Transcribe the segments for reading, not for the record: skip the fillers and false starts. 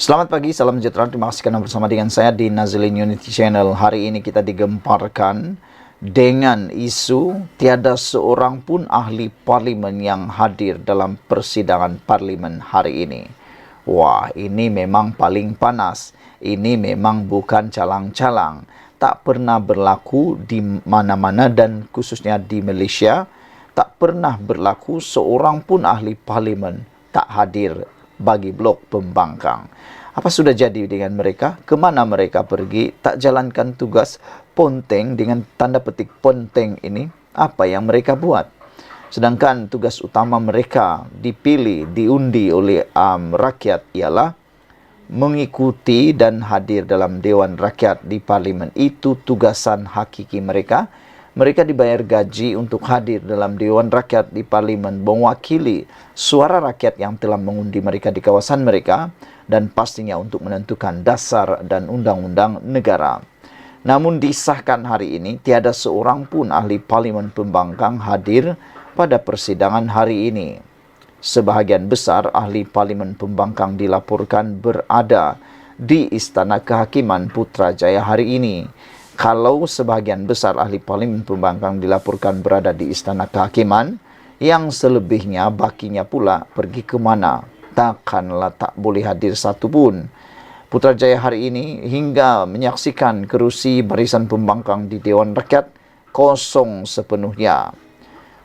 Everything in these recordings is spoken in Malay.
Selamat pagi, salam sejahtera. Terima kasih karena bersama dengan saya di Nazilin Unity Channel. Hari ini kita digemparkan dengan isu tiada seorang pun ahli parlimen yang hadir dalam persidangan parlimen hari ini. Wah, ini memang paling panas. Ini memang bukan calang-calang. Tak pernah berlaku di mana-mana dan khususnya di Malaysia. Tak pernah berlaku seorang pun ahli parlimen tak hadir bagi blok pembangkang. Apa sudah jadi dengan mereka? Kemana mereka pergi? Tak jalankan tugas ponteng dengan tanda petik ponteng ini. Apa yang mereka buat? Sedangkan tugas utama mereka dipilih, diundi oleh rakyat ialah mengikuti dan hadir dalam Dewan Rakyat di Parlimen. Itu tugasan hakiki mereka. Mereka dibayar gaji untuk hadir dalam Dewan Rakyat di Parlimen, mewakili suara rakyat yang telah mengundi mereka di kawasan mereka, dan pastinya untuk menentukan dasar dan undang-undang negara. Namun disahkan hari ini, tiada seorang pun ahli parlimen pembangkang hadir pada persidangan hari ini. Sebahagian besar ahli parlimen pembangkang dilaporkan berada di Istana Kehakiman Putrajaya hari ini. Kalau sebahagian besar ahli parlimen pembangkang dilaporkan berada di Istana Kehakiman, yang selebihnya bakinya pula pergi ke mana? Takkanlah tak boleh hadir satu pun. Putrajaya hari ini hingga menyaksikan kerusi barisan pembangkang di Dewan Rakyat kosong sepenuhnya.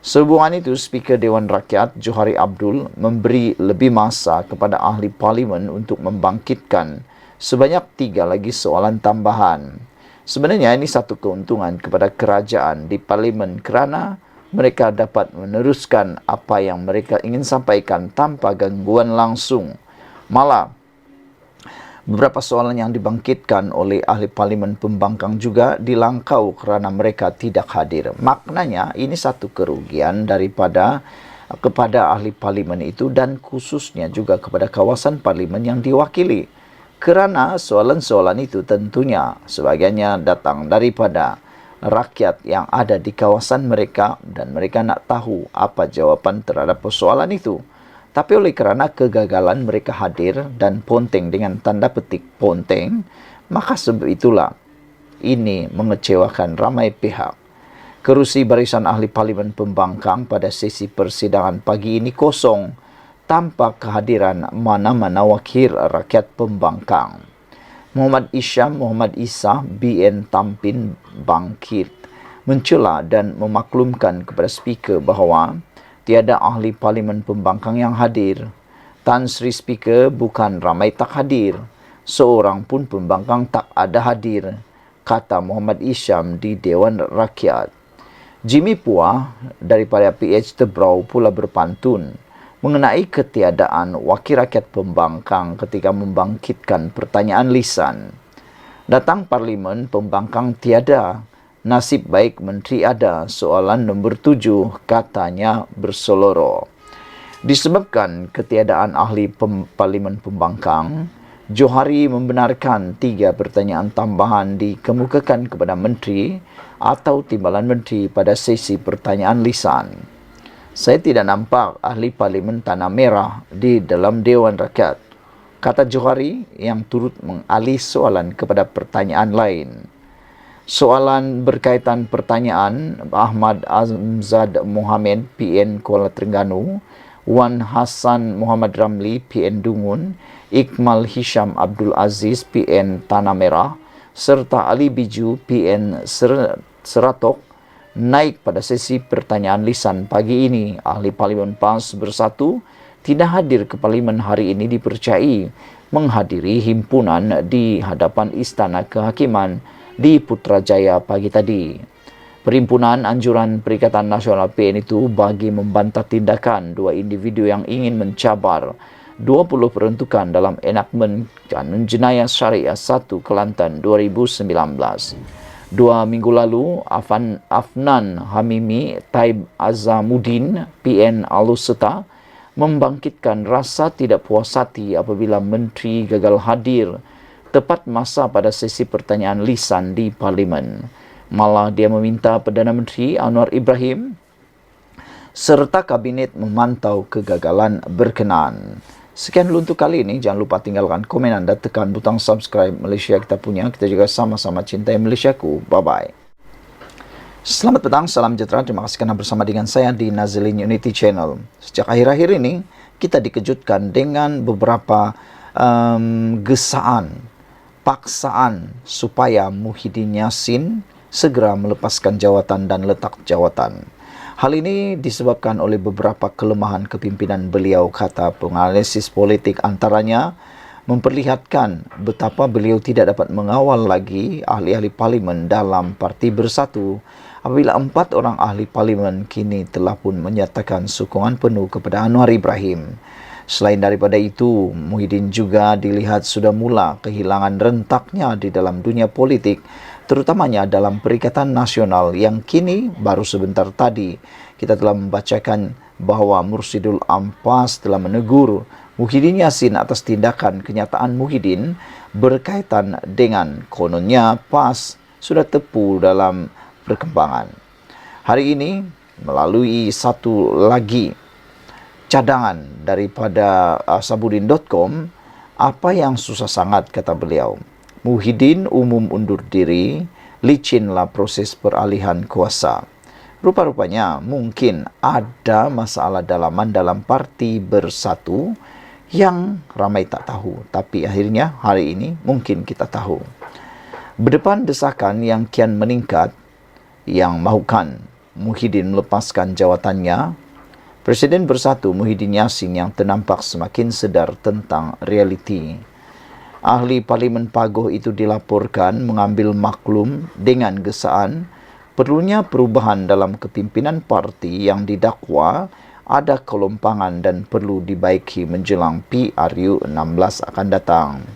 Sehubungan itu, Speaker Dewan Rakyat Johari Abdul memberi lebih masa kepada ahli parlimen untuk membangkitkan sebanyak 3 lagi soalan tambahan. Sebenarnya ini satu keuntungan kepada kerajaan di parlimen kerana mereka dapat meneruskan apa yang mereka ingin sampaikan tanpa gangguan langsung. Malah, beberapa soalan yang dibangkitkan oleh ahli parlimen pembangkang juga dilangkau kerana mereka tidak hadir. Maknanya ini satu kerugian kepada ahli parlimen itu dan khususnya juga kepada kawasan parlimen yang diwakili. Kerana soalan-soalan itu tentunya sebagiannya datang daripada rakyat yang ada di kawasan mereka dan mereka nak tahu apa jawapan terhadap persoalan itu. Tapi oleh kerana kegagalan mereka hadir dan ponteng dengan tanda petik ponteng, maka sebab itulah ini mengecewakan ramai pihak. Kerusi barisan ahli parlimen pembangkang pada sesi persidangan pagi ini kosong, tanpa kehadiran mana-mana wakil rakyat pembangkang. Muhammad Isyam Muhammad Isa BN Tampin bangkit, mencela dan memaklumkan kepada speaker bahawa tiada ahli parlimen pembangkang yang hadir. Tan Sri Speaker, bukan ramai tak hadir, seorang pun pembangkang tak ada hadir, kata Muhammad Isyam di Dewan Rakyat. Jimmy Puah daripada PH Tebrau pula berpantun mengenai ketiadaan wakil rakyat pembangkang ketika membangkitkan pertanyaan lisan. Datang parlimen pembangkang tiada, nasib baik menteri ada, soalan nombor 7 katanya berseloroh. Disebabkan ketiadaan ahli parlimen pembangkang, Johari membenarkan 3 pertanyaan tambahan dikemukakan kepada menteri atau timbalan menteri pada sesi pertanyaan lisan. Saya tidak nampak ahli parlimen Tanah Merah di dalam Dewan Rakyat, kata Johari yang turut mengalih soalan kepada pertanyaan lain. Soalan berkaitan pertanyaan Ahmad Azamzad Mohamed PN Kuala Terengganu, Wan Hassan Muhammad Ramli PN Dungun, Iqmal Hisham Abdul Aziz PN Tanah Merah serta Ali Biju PN Seratok naik pada sesi pertanyaan lisan pagi ini. Ahli parlimen PAS Bersatu tidak hadir ke parlimen hari ini dipercayai menghadiri himpunan di hadapan Istana Kehakiman di Putrajaya pagi tadi. Perhimpunan Anjuran Perikatan Nasional PN itu bagi membantah tindakan 2 individu yang ingin mencabar 20 peruntukan dalam enakmen Kanun Jenayah Syariah 1 Kelantan 2019. 2 minggu lalu, Afnan Hamimi Taib Azamuddin PN Aluseta membangkitkan rasa tidak puas hati apabila menteri gagal hadir tepat masa pada sesi pertanyaan lisan di parlimen. Malah dia meminta Perdana Menteri Anwar Ibrahim serta kabinet memantau kegagalan berkenaan. Sekian dulu untuk kali ini. Jangan lupa tinggalkan komen Anda, tekan butang subscribe. Malaysia kita punya, kita juga sama-sama cintai Malaysiaku. Bye-bye. Selamat petang, salam sejahtera. Terima kasih karena bersama dengan saya di Nazilin Unity Channel. Sejak akhir-akhir ini, kita dikejutkan dengan beberapa gesaan, paksaan supaya Muhyiddin Yassin segera melepaskan jawatan dan letak jawatan. Hal ini disebabkan oleh beberapa kelemahan kepimpinan beliau, kata penganalisis politik, antaranya memperlihatkan betapa beliau tidak dapat mengawal lagi ahli-ahli parlimen dalam Parti Bersatu apabila 4 orang ahli parlimen kini telah pun menyatakan sokongan penuh kepada Anwar Ibrahim. Selain daripada itu, Muhyiddin juga dilihat sudah mula kehilangan rentaknya di dalam dunia politik, terutamanya dalam Perikatan Nasional yang kini baru sebentar tadi kita telah membacakan bahwa Mursyidul Ampas telah menegur Muhyiddin Yassin atas tindakan kenyataan Muhyiddin berkaitan dengan kononnya PAS sudah tepu dalam perkembangan. Hari ini melalui satu lagi cadangan daripada Sabudin.com, apa yang susah sangat, kata beliau. Muhyiddin umum undur diri, licinlah proses peralihan kuasa. Rupa-rupanya mungkin ada masalah dalaman dalam Parti Bersatu yang ramai tak tahu, tapi akhirnya hari ini mungkin kita tahu. Berdepan desakan yang kian meningkat yang mahukan Muhyiddin melepaskan jawatannya, Presiden Bersatu Muhyiddin Yassin yang ternampak semakin sedar tentang realiti. Ahli Parlimen Pagoh itu dilaporkan mengambil maklum dengan gesaan perlunya perubahan dalam kepimpinan parti yang didakwa ada kelompangan dan perlu dibaiki menjelang PRU 16 akan datang.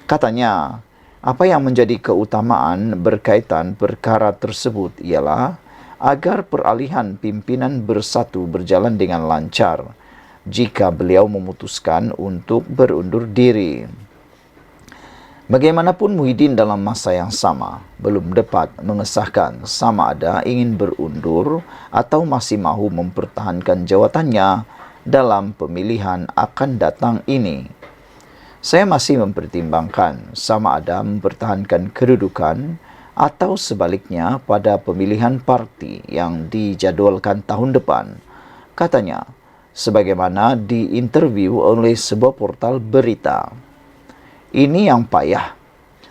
Katanya, apa yang menjadi keutamaan berkaitan perkara tersebut ialah agar peralihan pimpinan Bersatu berjalan dengan lancar jika beliau memutuskan untuk berundur diri. Bagaimanapun Muhyiddin dalam masa yang sama belum dapat mengesahkan sama ada ingin berundur atau masih mahu mempertahankan jawatannya dalam pemilihan akan datang ini. Saya masih mempertimbangkan sama ada mempertahankan kedudukan atau sebaliknya pada pemilihan parti yang dijadualkan tahun depan, katanya, sebagaimana diinterview oleh sebuah portal berita. Ini yang payah.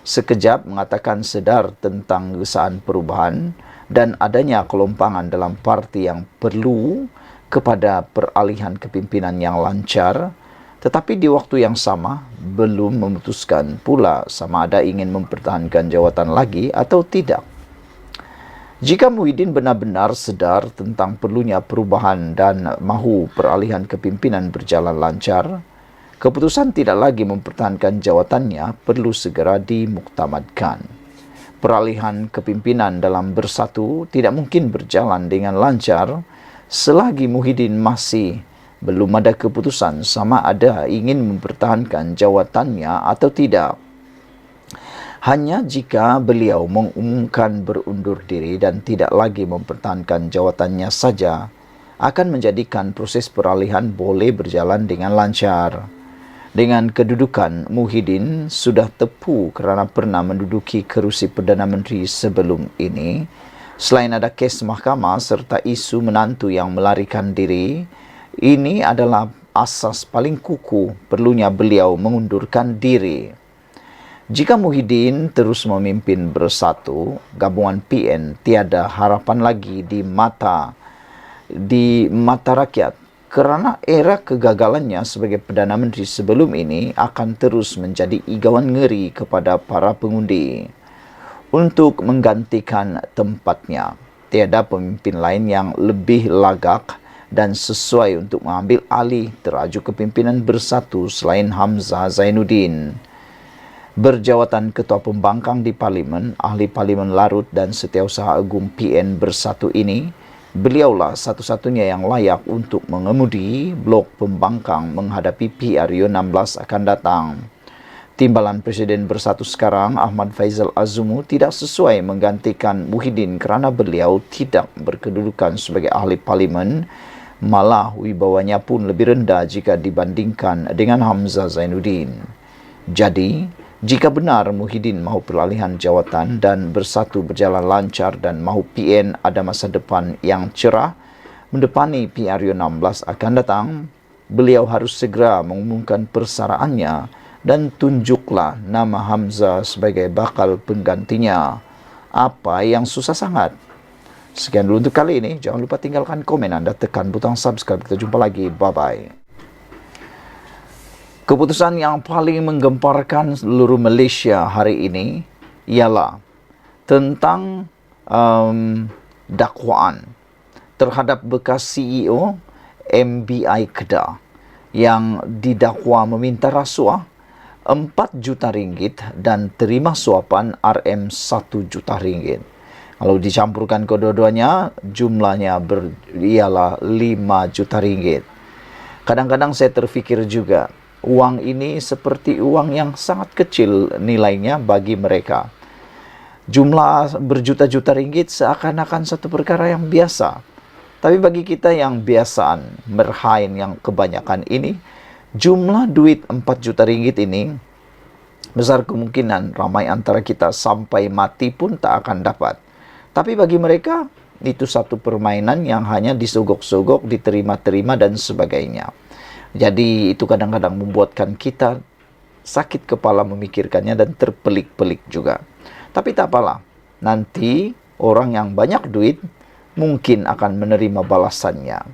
Sekejap mengatakan sedar tentang gesaan perubahan dan adanya kelompangan dalam parti yang perlu kepada peralihan kepimpinan yang lancar, tetapi di waktu yang sama belum memutuskan pula sama ada ingin mempertahankan jawatan lagi atau tidak. Jika Muhyiddin benar-benar sedar tentang perlunya perubahan dan mahu peralihan kepimpinan berjalan lancar, keputusan tidak lagi mempertahankan jawatannya perlu segera dimuktamadkan. Peralihan kepimpinan dalam Bersatu tidak mungkin berjalan dengan lancar selagi Muhyiddin masih belum ada keputusan sama ada ingin mempertahankan jawatannya atau tidak. Hanya jika beliau mengumumkan berundur diri dan tidak lagi mempertahankan jawatannya saja akan menjadikan proses peralihan boleh berjalan dengan lancar. Dengan kedudukan Muhyiddin sudah tepu kerana pernah menduduki kerusi Perdana Menteri sebelum ini, selain ada kes mahkamah serta isu menantu yang melarikan diri, ini adalah asas paling kukuh perlunya beliau mengundurkan diri. Jika Muhyiddin terus memimpin Bersatu, gabungan PN tiada harapan lagi di mata rakyat kerana era kegagalannya sebagai Perdana Menteri sebelum ini akan terus menjadi igauan ngeri kepada para pengundi. Untuk menggantikan tempatnya, tiada pemimpin lain yang lebih lagak dan sesuai untuk mengambil alih teraju kepimpinan Bersatu selain Hamzah Zainuddin. Berjawatan Ketua Pembangkang di Parlimen, Ahli Parlimen Larut dan Setiausaha Agung PN Bersatu ini, beliaulah satu-satunya yang layak untuk mengemudi blok pembangkang menghadapi PRU 16 akan datang. Timbalan Presiden Bersatu sekarang, Ahmad Faizal Azumu, tidak sesuai menggantikan Muhyiddin kerana beliau tidak berkedudukan sebagai ahli parlimen Malah wibawanya pun lebih rendah jika dibandingkan dengan Hamzah Zainuddin. Jadi, jika benar Muhyiddin mahu peralihan jawatan dan bersatu berjalan lancar dan mahu PN ada masa depan yang cerah mendepani PRU 16 akan datang, beliau harus segera mengumumkan persaraannya dan tunjuklah nama Hamzah sebagai bakal penggantinya. Apa yang susah sangat? Sekian dulu untuk kali ini. Jangan lupa tinggalkan komen Anda, tekan butang subscribe. Kita jumpa lagi. Bye-bye. Keputusan yang paling menggemparkan seluruh Malaysia hari ini ialah tentang dakwaan terhadap bekas CEO MBI Kedah yang didakwa meminta rasuah 4 juta ringgit dan terima suapan RM1 juta ringgit. Kalau dicampurkan kedua-duanya, jumlahnya ialah 5 juta ringgit. Kadang-kadang saya terfikir juga, uang ini seperti uang yang sangat kecil nilainya bagi mereka. Jumlah berjuta-juta ringgit seakan-akan satu perkara yang biasa. Tapi bagi kita yang biasaan, merhain yang kebanyakan ini, jumlah duit 4 juta ringgit ini, besar kemungkinan ramai antara kita sampai mati pun tak akan dapat. Tapi bagi mereka, itu satu permainan yang hanya disogok-sogok, diterima-terima dan sebagainya. Jadi itu kadang-kadang membuatkan kita sakit kepala memikirkannya dan terpelik-pelik juga. Tapi tak apalah, nanti orang yang banyak duit mungkin akan menerima balasannya.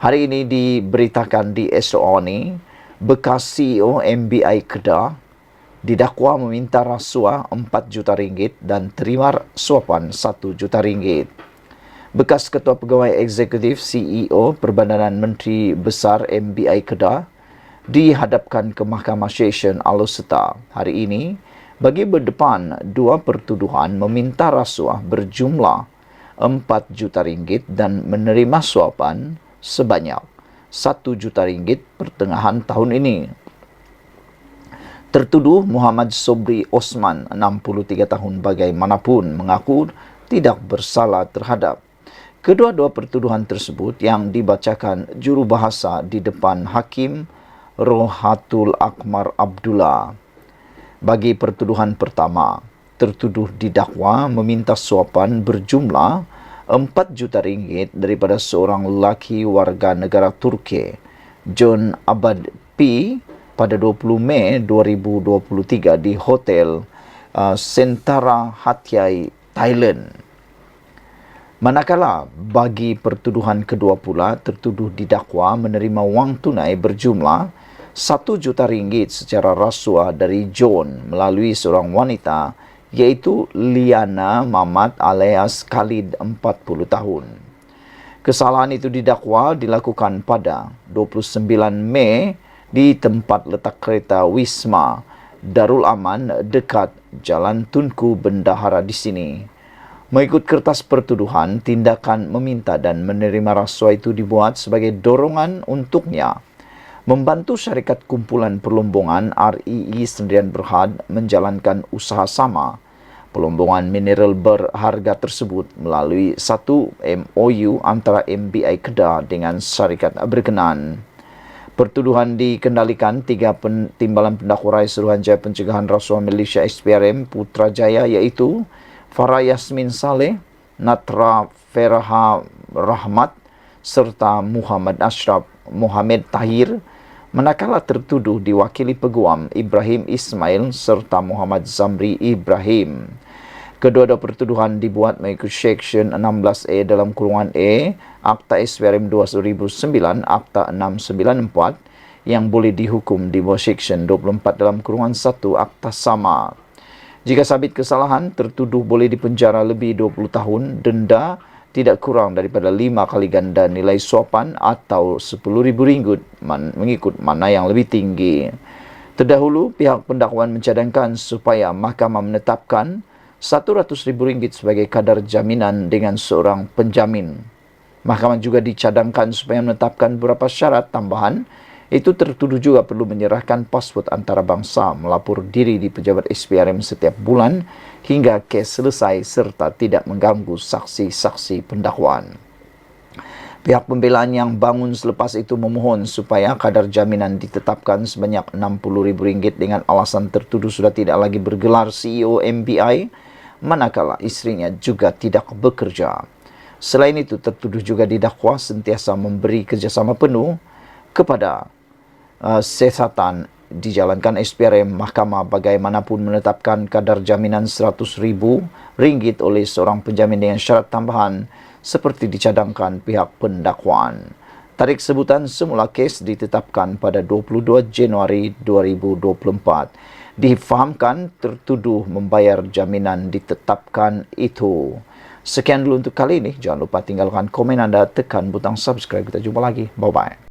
Hari ini diberitakan di SO ni, bekas CEO MBI Kedah didakwa meminta rasuah 4 juta ringgit dan terima suapan 1 juta ringgit. Bekas Ketua Pegawai Eksekutif CEO Perbandaran Menteri Besar MBI Kedah dihadapkan ke Mahkamah Session Alor hari ini bagi berdepan 2 pertuduhan meminta rasuah berjumlah 4 juta ringgit dan menerima suapan sebanyak 1 juta ringgit pertengahan tahun ini. Tertuduh Muhammad Sobri Osman, 63 tahun bagaimanapun, mengaku tidak bersalah terhadap kedua-dua pertuduhan tersebut yang dibacakan jurubahasa di depan Hakim Rohatul Akmar Abdullah. Bagi pertuduhan pertama, tertuduh didakwa meminta suapan berjumlah 4 juta ringgit daripada seorang lelaki warga negara Turki, John Abad P, pada 20 Mei 2023 di Hotel Sentara Hatyai, Thailand. Manakala bagi pertuduhan kedua pula, tertuduh didakwa menerima wang tunai berjumlah 1 juta ringgit secara rasuah dari John melalui seorang wanita iaitu Liana Mamat alias Khalid, 40 tahun. Kesalahan itu didakwa dilakukan pada 29 Mei di tempat letak kereta Wisma Darul Aman dekat Jalan Tunku Bendahara di sini. Mengikut kertas pertuduhan, tindakan meminta dan menerima rasuah itu dibuat sebagai dorongan untuknya membantu syarikat kumpulan perlombongan REE Sendirian Berhad menjalankan usaha sama perlombongan mineral berharga tersebut melalui satu MOU antara MBI Kedah dengan syarikat berkenaan. Pertuduhan dikendalikan 3 timbalan pendakwa Rais Suruhanjaya Pencegahan Rasuah Malaysia SPRM Putrajaya iaitu Farah Yasmin Saleh, Natra Feraha Rahmat serta Muhammad Ashraf Mohamed Tahir, manakala tertuduh diwakili peguam Ibrahim Ismail serta Muhammad Zamri Ibrahim. Kedua-dua pertuduhan dibuat mengikut Seksyen 16A dalam kurungan A Akta SPRM 2009 Akta 694 yang boleh dihukum di bawah Seksyen 24 dalam kurungan 1 Akta sama. Jika sabit kesalahan, tertuduh boleh dipenjara lebih 20 tahun, denda tidak kurang daripada 5 kali ganda nilai suapan atau RM10,000 mengikut mana yang lebih tinggi. Terdahulu, pihak pendakwaan mencadangkan supaya mahkamah menetapkan RM100,000 sebagai kadar jaminan dengan seorang penjamin. Mahkamah juga dicadangkan supaya menetapkan beberapa syarat tambahan, itu tertuduh juga perlu menyerahkan pasport antarabangsa, melapor diri di pejabat SPRM setiap bulan hingga kes selesai serta tidak mengganggu saksi-saksi pendakwaan. Pihak pembelaan yang bangun selepas itu memohon supaya kadar jaminan ditetapkan sebanyak Rp60.000 dengan alasan tertuduh sudah tidak lagi bergelar CEO MBI, manakala istrinya juga tidak bekerja. Selain itu, tertuduh juga didakwa sentiasa memberi kerjasama penuh kepada siasatan dijalankan SPRM Mahkamah bagaimanapun menetapkan kadar jaminan Rp100.000 oleh seorang penjamin dengan syarat tambahan seperti dicadangkan pihak pendakwaan. Tarikh sebutan semula kes ditetapkan pada 22 Januari 2024. Difahamkan tertuduh membayar jaminan ditetapkan itu. Sekian dulu untuk kali ini. Jangan lupa tinggalkan komen anda, tekan butang subscribe. Kita jumpa lagi. Bye-bye.